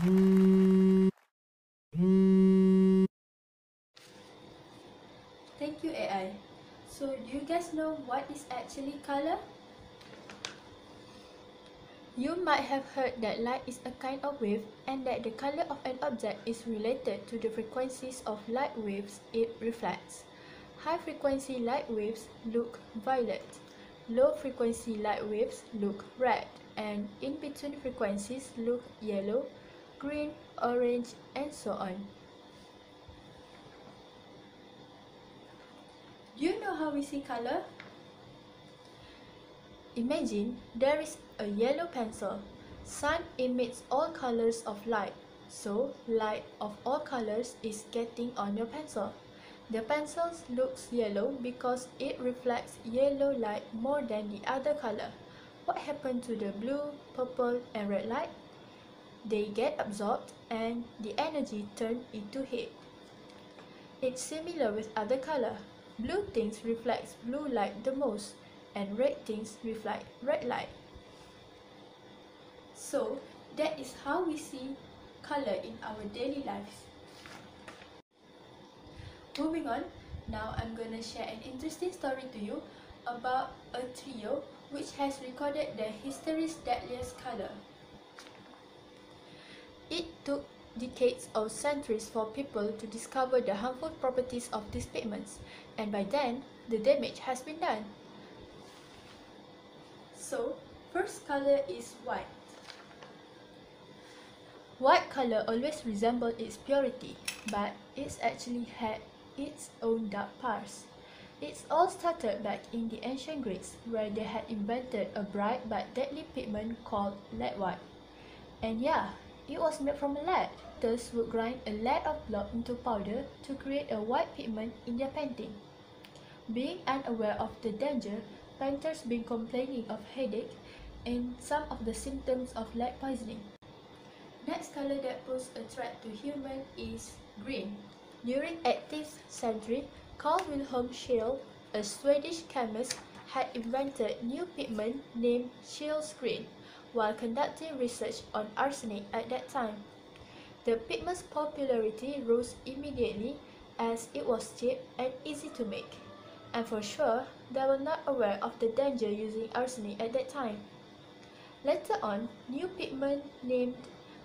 Thank you, AI. So, do you guys know what is actually color? You might have heard that light is a kind of wave and that the color of an object is related to the frequencies of light waves it reflects. High-frequency light waves look violet, low-frequency light waves look red, and in-between frequencies look yellow, green, orange, and so on. Do you know how we see color? Imagine there is a yellow pencil. Sun emits all colors of light, so light of all colors is getting on your pencil. The pencil looks yellow because it reflects yellow light more than the other color. What happened to the blue, purple, and red light? They get absorbed and the energy turned into heat. It's similar with other color. Blue things reflects blue light the most, and red things reflect red light. So, that is how we see color in our daily lives. Moving on, now I'm gonna share an interesting story to you about a trio which has recorded the history's deadliest color. It took decades or centuries for people to discover the harmful properties of these pigments, and by then, the damage has been done. So, first color is white. White color always resembles its purity, but it's actually had its own dark parts. It's all started back in the ancient Greeks, where they had invented a bright but deadly pigment called lead white. And yeah, it was made from lead. Thus would grind a lead of blood into powder to create a white pigment in their painting. Being unaware of the danger, painters began complaining of headache and some of the symptoms of lead poisoning. Next color that poses a threat to humans is green. During 18th century, Carl Wilhelm Scheele, a Swedish chemist, had invented new pigment named Scheele's green while conducting research on arsenic at that time. The pigment's popularity rose immediately as it was cheap and easy to make. And for sure, they were not aware of the danger using arsenic at that time. Later on, new pigment named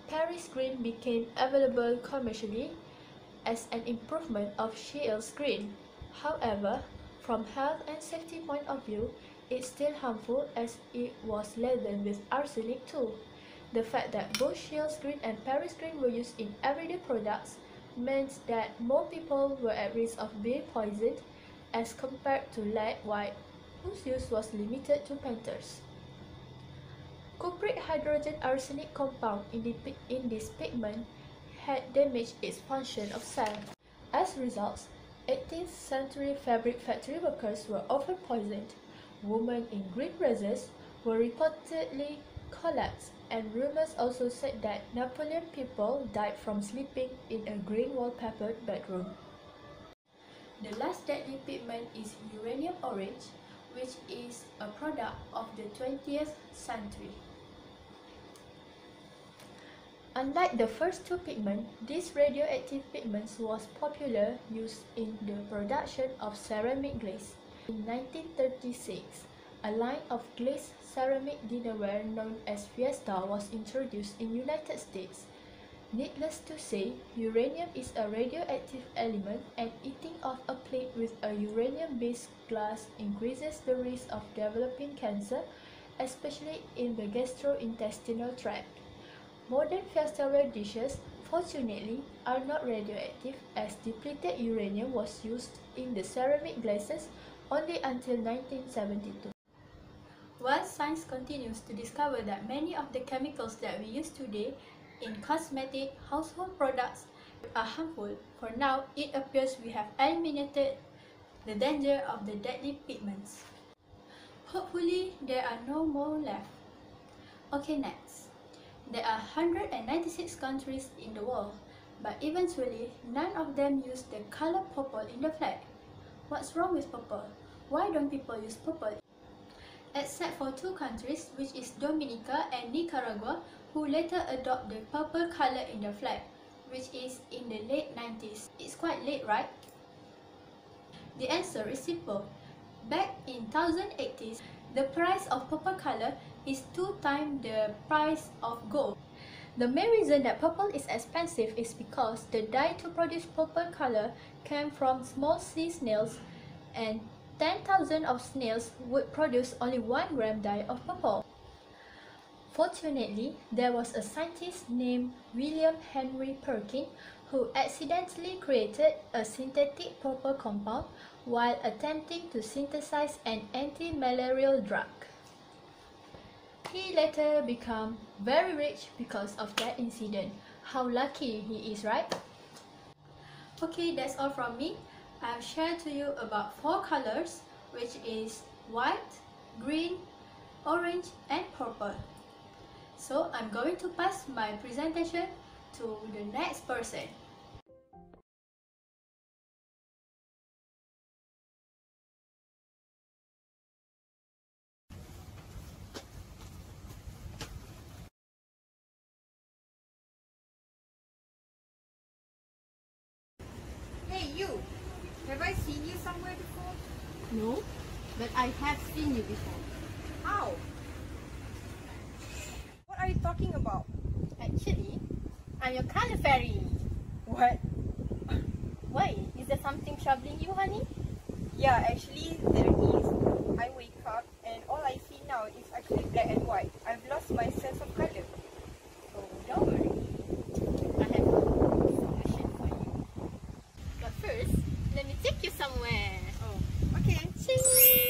Paris green became available commercially as an improvement of Scheele's green. However, from health and safety point of view, it's still harmful as it was laden with arsenic too. The fact that both Scheele's green and Paris green were used in everyday products meant that more people were at risk of being poisoned as compared to lead white, whose use was limited to painters. Cupric hydrogen arsenic compound in this pigment had damaged its function of cell. As a result, 18th century fabric factory workers were often poisoned. Women in green dresses were reportedly collapsed, and rumors also said that Napoleon people died from sleeping in a green wallpapered bedroom. The last deadly pigment is uranium orange, which is a product of the 20th century. Unlike the first two pigments, this radioactive pigment was popular used in the production of ceramic glaze. In 1936, a line of glazed ceramic dinnerware known as Fiesta was introduced in the United States. Needless to say, uranium is a radioactive element, and eating off a plate with a uranium-based glass increases the risk of developing cancer, especially in the gastrointestinal tract. Modern Fiestaware dishes, fortunately, are not radioactive as depleted uranium was used in the ceramic glazes only until 1972. While science continues to discover that many of the chemicals that we use today in cosmetic household products are harmful, for now it appears we have eliminated the danger of the deadly pigments. Hopefully, there are no more left. Okay, next. There are 196 countries in the world, but eventually none of them use the color purple in the flag. What's wrong with purple? Why don't people use purple? except for two countries, which is Dominica and Nicaragua, who later adopt the purple color in their flag, which is in the late 90s. It's quite late, right? The answer is simple. Back in 1080s, the price of purple color is 2 times the price of gold. The main reason that purple is expensive is because the dye to produce purple color came from small sea snails, and 10,000 of snails would produce only 1 gram dye of purple. Fortunately, there was a scientist named William Henry Perkin who accidentally created a synthetic purple compound while attempting to synthesize an anti-malarial drug. He later became very rich because of that incident. How lucky he is, right? Okay, that's all from me. I've shared to you about 4 colors, which is white, green, orange, and purple. So I'm going to pass my presentation to the next person. Hey you! Have I seen you somewhere before? No, but I have seen you before. How? What are you talking about? Actually, I'm your color fairy. What? Why? Is there something troubling you, honey? Yeah, actually there is. I wake up and all I see now is actually black and white. I've lost my sense of color. Oh, don't worry. I have a solution for you. But first, let me take you somewhere. Oh, okay. Ching!